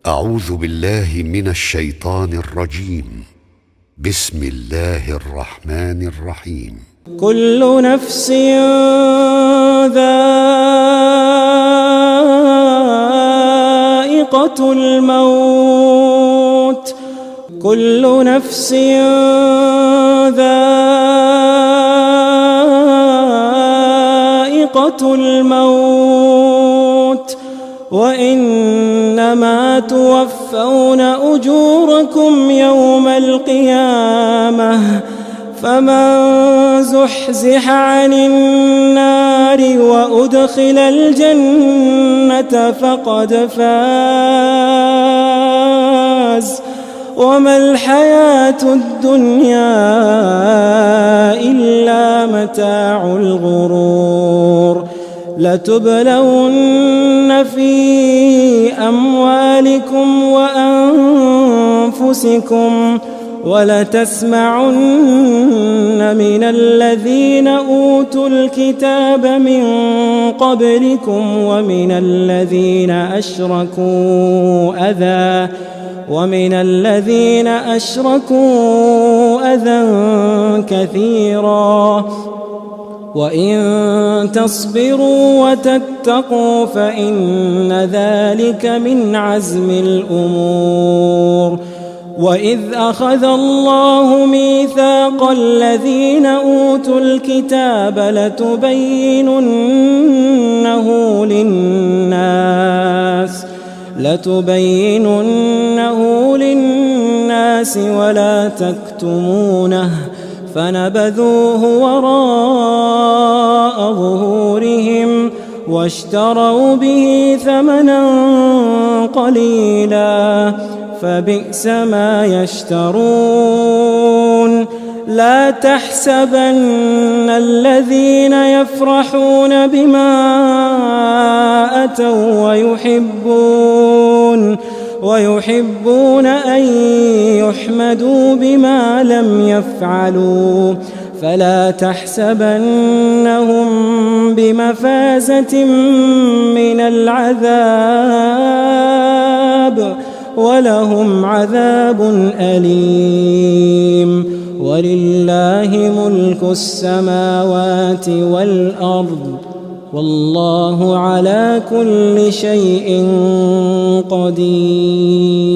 أعوذ بالله من الشيطان الرجيم. بسم الله الرحمن الرحيم. كل نفس ذائقة الموت. كل نفس ذائقة الموت وإنما توفون أجوركم يوم القيامة فمن زحزح عن النار وأدخل الجنة فقد فاز وما الحياة الدنيا إلا متاع الغرور. لتبلون في أموالكم وأنفسكم ولتسمعن من الذين أوتوا الكتاب من قبلكم ومن الذين أشركوا أذى كثيرا وإن تصبروا وتتقوا فإن ذلك من عزم الأمور. وإذ أخذ الله ميثاق الذين أوتوا الكتاب لتبيننه للناس ولا تكتمونه فنبذوه وراء ظهورهم واشتروا به ثمنا قليلا فبئس ما يشترون. لا تحسبن الذين يفرحون بما أتوا ويحبون أن يحمدوا بما لم يفعلوا فلا تحسبنهم بمفازة من العذاب ولهم عذاب أليم. ولله ملك السماوات والأرض والله على كل شيء قدير.